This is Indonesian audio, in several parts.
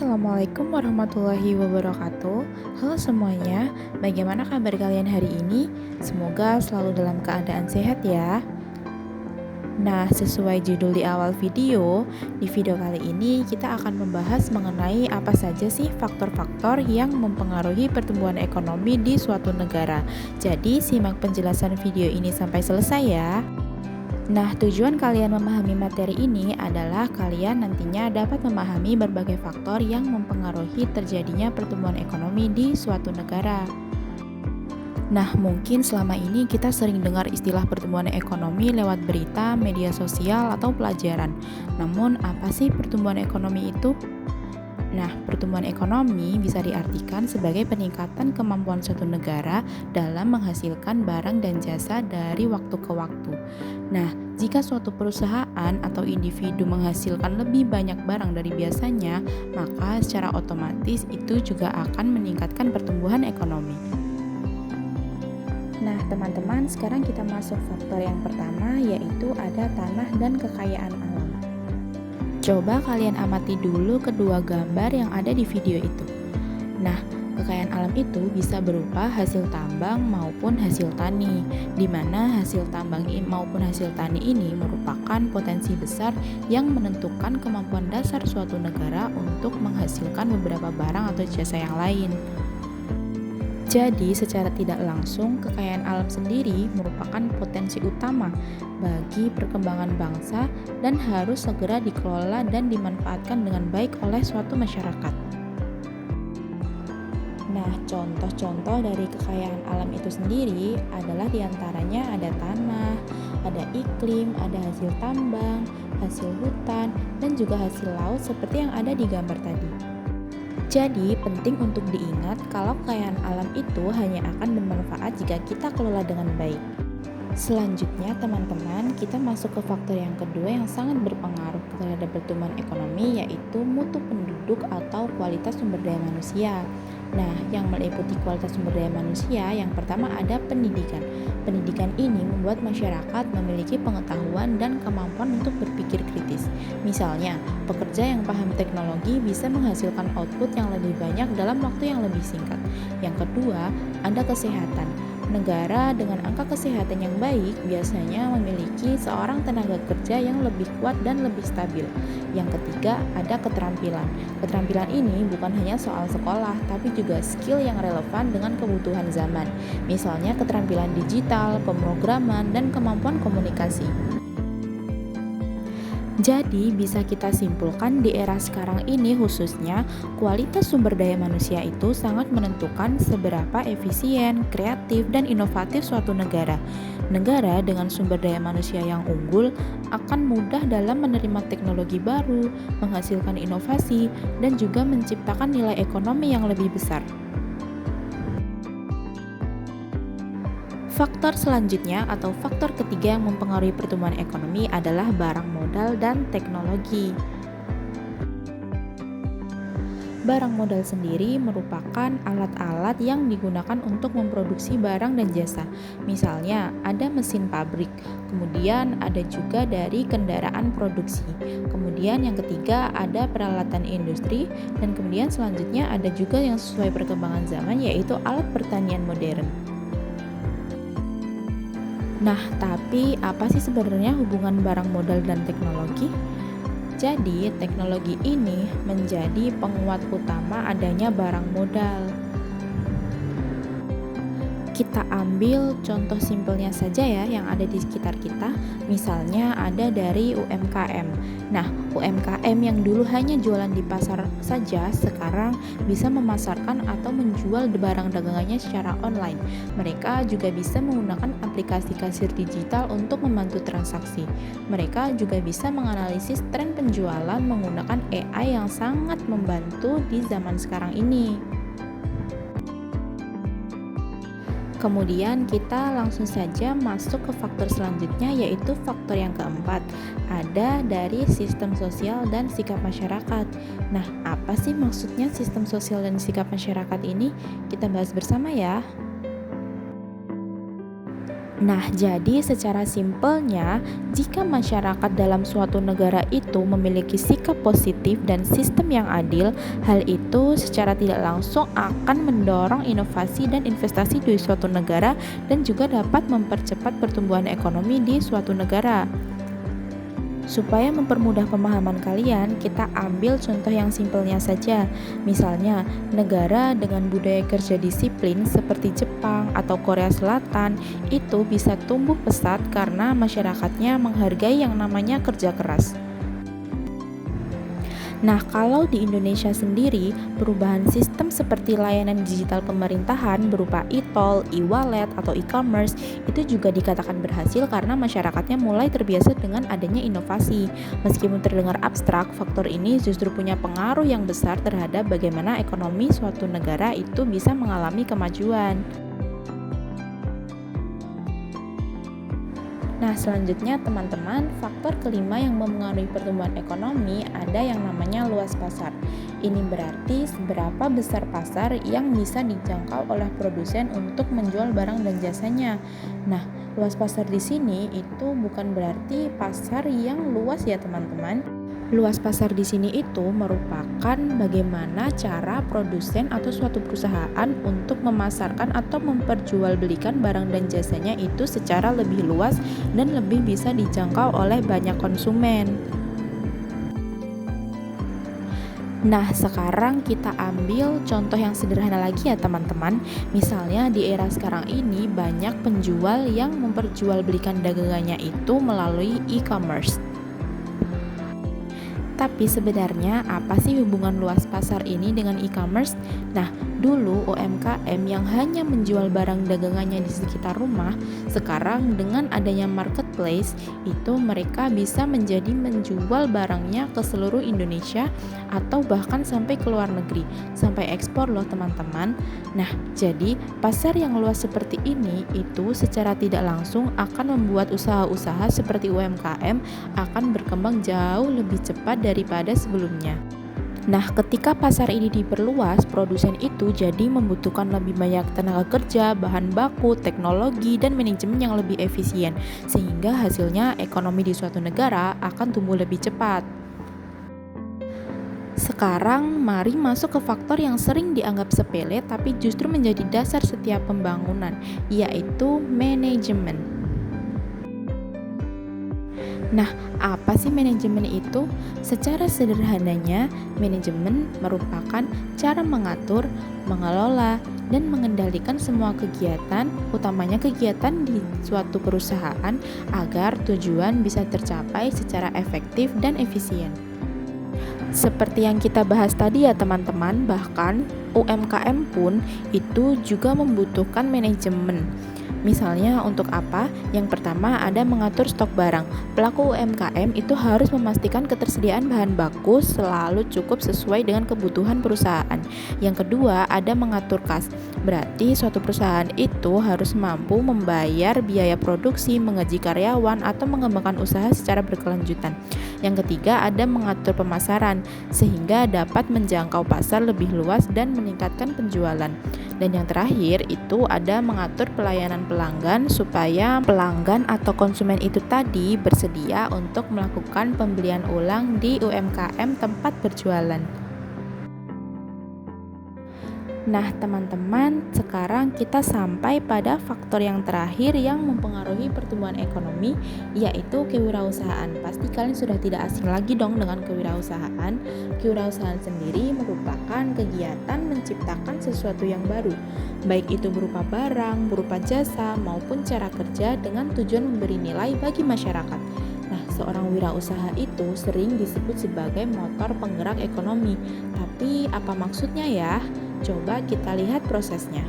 Assalamualaikum warahmatullahi wabarakatuh. Halo semuanya, bagaimana kabar kalian hari ini? Semoga selalu dalam keadaan sehat ya. Nah, sesuai judul di awal video, di video kali ini kita akan membahas mengenai apa saja sih faktor-faktor yang mempengaruhi pertumbuhan ekonomi di suatu negara. Jadi, simak penjelasan video ini sampai selesai ya. Nah, tujuan kalian memahami materi ini adalah kalian nantinya dapat memahami berbagai faktor yang mempengaruhi terjadinya pertumbuhan ekonomi di suatu negara. Nah, mungkin selama ini kita sering dengar istilah pertumbuhan ekonomi lewat berita, media sosial, atau pelajaran. Namun, apa sih pertumbuhan ekonomi itu? Nah, pertumbuhan ekonomi bisa diartikan sebagai peningkatan kemampuan suatu negara dalam menghasilkan barang dan jasa dari waktu ke waktu. Nah, jika suatu perusahaan atau individu menghasilkan lebih banyak barang dari biasanya, maka secara otomatis itu juga akan meningkatkan pertumbuhan ekonomi. Nah, teman-teman, sekarang kita masuk faktor yang pertama, yaitu ada tanah dan kekayaan alam. Coba kalian amati dulu kedua gambar yang ada di video itu. Nah, kekayaan alam itu bisa berupa hasil tambang maupun hasil tani, di mana hasil tambang maupun hasil tani ini merupakan potensi besar yang menentukan kemampuan dasar suatu negara untuk menghasilkan beberapa barang atau jasa yang lain. Jadi, secara tidak langsung, kekayaan alam sendiri merupakan potensi utama bagi perkembangan bangsa dan harus segera dikelola dan dimanfaatkan dengan baik oleh suatu masyarakat. Nah, contoh-contoh dari kekayaan alam itu sendiri adalah diantaranya ada tanah, ada iklim, ada hasil tambang, hasil hutan, dan juga hasil laut seperti yang ada di gambar tadi. Jadi, penting untuk diingat kalau kekayaan alam itu hanya akan bermanfaat jika kita kelola dengan baik. Selanjutnya, teman-teman, kita masuk ke faktor yang kedua yang sangat berpengaruh terhadap pertumbuhan ekonomi, yaitu mutu penduduk atau kualitas sumber daya manusia. Nah, yang meliputi kualitas sumber daya manusia, yang pertama ada pendidikan. Pendidikan ini membuat masyarakat memiliki pengetahuan dan kemampuan untuk berpikir kritis. Misalnya, pekerja yang paham teknologi bisa menghasilkan output yang lebih banyak dalam waktu yang lebih singkat. Yang kedua, ada kesehatan. Negara dengan angka kesehatan yang baik biasanya memiliki seorang tenaga kerja yang lebih kuat dan lebih stabil. Yang ketiga, ada keterampilan. Keterampilan ini bukan hanya soal sekolah, tapi juga skill yang relevan dengan kebutuhan zaman. Misalnya keterampilan digital, pemrograman, dan kemampuan komunikasi. Jadi, bisa kita simpulkan di era sekarang ini khususnya, kualitas sumber daya manusia itu sangat menentukan seberapa efisien, kreatif, dan inovatif suatu negara. Negara dengan sumber daya manusia yang unggul akan mudah dalam menerima teknologi baru, menghasilkan inovasi, dan juga menciptakan nilai ekonomi yang lebih besar. Faktor selanjutnya atau faktor ketiga yang mempengaruhi pertumbuhan ekonomi adalah barang modal dan teknologi. Barang modal sendiri merupakan alat-alat yang digunakan untuk memproduksi barang dan jasa. Misalnya, ada mesin pabrik, kemudian ada juga dari kendaraan produksi. Kemudian yang ketiga ada peralatan industri, dan kemudian selanjutnya ada juga yang sesuai perkembangan zaman yaitu alat pertanian modern. Nah, tapi apa sih sebenarnya hubungan barang modal dan teknologi? Jadi, teknologi ini menjadi penguat utama adanya barang modal. Kita ambil contoh simpelnya saja ya yang ada di sekitar kita. Misalnya ada dari UMKM. Nah, UMKM yang dulu hanya jualan di pasar saja sekarang bisa memasarkan atau menjual barang dagangannya secara online. Mereka juga bisa menggunakan aplikasi kasir digital untuk membantu transaksi. Mereka juga bisa menganalisis tren penjualan menggunakan AI yang sangat membantu di zaman sekarang ini. Kemudian kita langsung saja masuk ke faktor selanjutnya, yaitu faktor yang keempat, ada dari sistem sosial dan sikap masyarakat. Nah, apa sih maksudnya sistem sosial dan sikap masyarakat ini? Kita bahas bersama ya. Nah, jadi secara simpelnya, jika masyarakat dalam suatu negara itu memiliki sikap positif dan sistem yang adil, hal itu secara tidak langsung akan mendorong inovasi dan investasi di suatu negara dan juga dapat mempercepat pertumbuhan ekonomi di suatu negara. Supaya mempermudah pemahaman kalian, kita ambil contoh yang simpelnya saja. Misalnya, negara dengan budaya kerja disiplin seperti Jepang atau Korea Selatan itu bisa tumbuh pesat karena masyarakatnya menghargai yang namanya kerja keras. Nah, kalau di Indonesia sendiri, perubahan sistem seperti layanan digital pemerintahan berupa e-tol, e-wallet, atau e-commerce itu juga dikatakan berhasil karena masyarakatnya mulai terbiasa dengan adanya inovasi. Meskipun terdengar abstrak, faktor ini justru punya pengaruh yang besar terhadap bagaimana ekonomi suatu negara itu bisa mengalami kemajuan. Nah, selanjutnya teman-teman, faktor kelima yang mempengaruhi pertumbuhan ekonomi ada yang namanya luas pasar. Ini berarti seberapa besar pasar yang bisa dijangkau oleh produsen untuk menjual barang dan jasanya. Nah, luas pasar di sini itu bukan berarti pasar yang luas ya, teman-teman. Luas pasar di sini itu merupakan bagaimana cara produsen atau suatu perusahaan untuk memasarkan atau memperjualbelikan barang dan jasanya itu secara lebih luas dan lebih bisa dijangkau oleh banyak konsumen. Nah, sekarang kita ambil contoh yang sederhana lagi ya teman-teman. Misalnya di era sekarang ini banyak penjual yang memperjualbelikan dagangannya itu melalui e-commerce. Tapi sebenarnya apa sih hubungan luas pasar ini dengan e-commerce? Nah, dulu UMKM yang hanya menjual barang dagangannya di sekitar rumah, sekarang dengan adanya marketplace, itu mereka bisa menjadi menjual barangnya ke seluruh Indonesia atau bahkan sampai ke luar negeri, sampai ekspor loh teman-teman. Nah, jadi pasar yang luas seperti ini itu secara tidak langsung akan membuat usaha-usaha seperti UMKM akan berkembang jauh lebih cepat daripada sebelumnya. Nah, ketika pasar ini diperluas, produsen itu jadi membutuhkan lebih banyak tenaga kerja, bahan baku, teknologi, dan manajemen yang lebih efisien, sehingga hasilnya ekonomi di suatu negara akan tumbuh lebih cepat. Sekarang, mari masuk ke faktor yang sering dianggap sepele tapi justru menjadi dasar setiap pembangunan, yaitu manajemen. Nah, apa sih manajemen itu? Secara sederhananya, manajemen merupakan cara mengatur, mengelola, dan mengendalikan semua kegiatan, utamanya kegiatan di suatu perusahaan, agar tujuan bisa tercapai secara efektif dan efisien. Seperti yang kita bahas tadi ya teman-teman, bahkan UMKM pun itu juga membutuhkan manajemen. Misalnya untuk apa? Yang pertama ada mengatur stok barang. Pelaku UMKM itu harus memastikan ketersediaan bahan baku selalu cukup sesuai dengan kebutuhan perusahaan. Yang kedua ada mengatur kas. Berarti suatu perusahaan itu harus mampu membayar biaya produksi, menggaji karyawan, atau mengembangkan usaha secara berkelanjutan. Yang ketiga ada mengatur pemasaran sehingga dapat menjangkau pasar lebih luas dan meningkatkan penjualan. Dan yang terakhir itu ada mengatur pelayanan pelanggan supaya pelanggan atau konsumen itu tadi bersedia untuk melakukan pembelian ulang di UMKM tempat berjualan. Nah teman-teman, sekarang kita sampai pada faktor yang terakhir yang mempengaruhi pertumbuhan ekonomi, yaitu kewirausahaan. Pasti kalian sudah tidak asing lagi dong dengan kewirausahaan. Kewirausahaan sendiri merupakan kegiatan menciptakan sesuatu yang baru, baik itu berupa barang, berupa jasa, maupun cara kerja dengan tujuan memberi nilai bagi masyarakat. Nah, seorang wirausaha itu sering disebut sebagai motor penggerak ekonomi. Tapi apa maksudnya ya? Coba kita lihat prosesnya.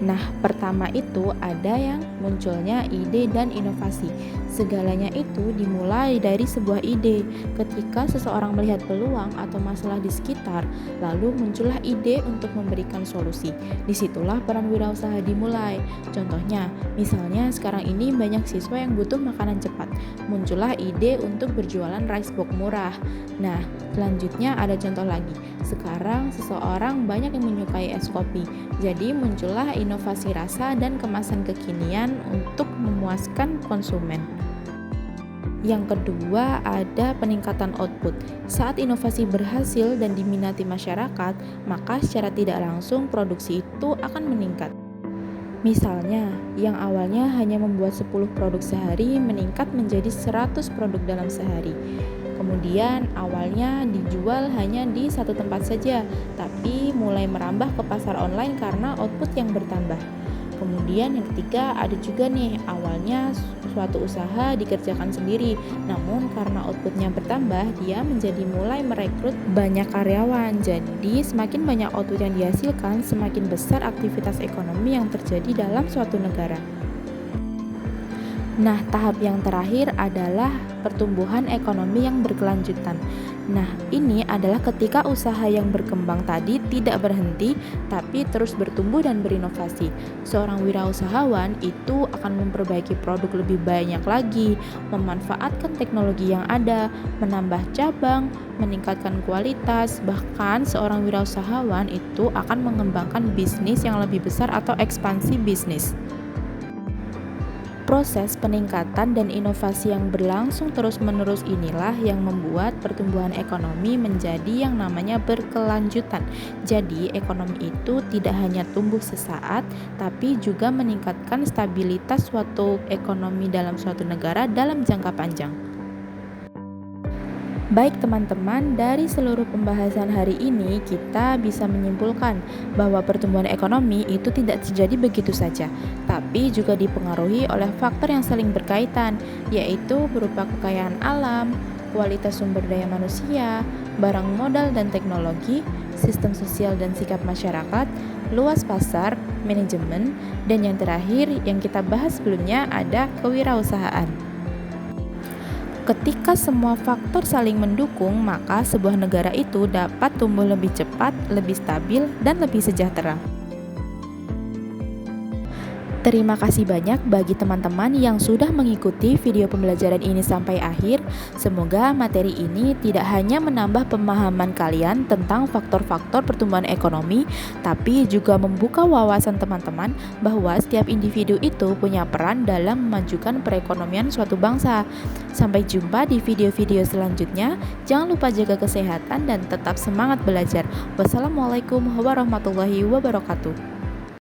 Nah, pertama itu ada yang munculnya ide dan inovasi. Segalanya itu dimulai dari sebuah ide. Ketika seseorang melihat peluang atau masalah di sekitar, lalu muncullah ide untuk memberikan solusi. Disitulah peran wirausaha dimulai. Contohnya, misalnya sekarang ini banyak siswa yang butuh makanan cepat. Muncullah ide untuk berjualan rice box murah. Nah, selanjutnya ada contoh lagi. Sekarang seseorang banyak yang menyukai es kopi. Jadi muncullah inovasi rasa dan kemasan kekinian untuk memuaskan konsumen. Yang kedua, ada peningkatan output. Saat inovasi berhasil dan diminati masyarakat, maka secara tidak langsung produksi itu akan meningkat. Misalnya, yang awalnya hanya membuat 10 produk sehari meningkat menjadi 100 produk dalam sehari. Kemudian, awalnya dijual hanya di satu tempat saja, tapi mulai merambah ke pasar online karena output yang bertambah. Kemudian yang ketiga, ada juga nih, awalnya suatu usaha dikerjakan sendiri, namun karena outputnya bertambah, dia menjadi mulai merekrut banyak karyawan. Jadi semakin banyak output yang dihasilkan, semakin besar aktivitas ekonomi yang terjadi dalam suatu negara. Nah, tahap yang terakhir adalah pertumbuhan ekonomi yang berkelanjutan. Nah, ini adalah ketika usaha yang berkembang tadi tidak berhenti, tapi terus bertumbuh dan berinovasi. Seorang wirausahawan itu akan memperbaiki produk lebih banyak lagi, memanfaatkan teknologi yang ada, menambah cabang, meningkatkan kualitas, bahkan seorang wirausahawan itu akan mengembangkan bisnis yang lebih besar atau ekspansi bisnis. Proses peningkatan dan inovasi yang berlangsung terus-menerus inilah yang membuat pertumbuhan ekonomi menjadi yang namanya berkelanjutan. Jadi, ekonomi itu tidak hanya tumbuh sesaat, tapi juga meningkatkan stabilitas suatu ekonomi dalam suatu negara dalam jangka panjang. Baik teman-teman, dari seluruh pembahasan hari ini kita bisa menyimpulkan bahwa pertumbuhan ekonomi itu tidak terjadi begitu saja, tapi juga dipengaruhi oleh faktor yang saling berkaitan, yaitu berupa kekayaan alam, kualitas sumber daya manusia, barang modal dan teknologi, sistem sosial dan sikap masyarakat, luas pasar, manajemen, dan yang terakhir yang kita bahas sebelumnya ada kewirausahaan. Ketika semua faktor saling mendukung, maka sebuah negara itu dapat tumbuh lebih cepat, lebih stabil, dan lebih sejahtera. Terima kasih banyak bagi teman-teman yang sudah mengikuti video pembelajaran ini sampai akhir. Semoga materi ini tidak hanya menambah pemahaman kalian tentang faktor-faktor pertumbuhan ekonomi, tapi juga membuka wawasan teman-teman bahwa setiap individu itu punya peran dalam memajukan perekonomian suatu bangsa. Sampai jumpa di video-video selanjutnya. Jangan lupa jaga kesehatan dan tetap semangat belajar. Wassalamualaikum warahmatullahi wabarakatuh.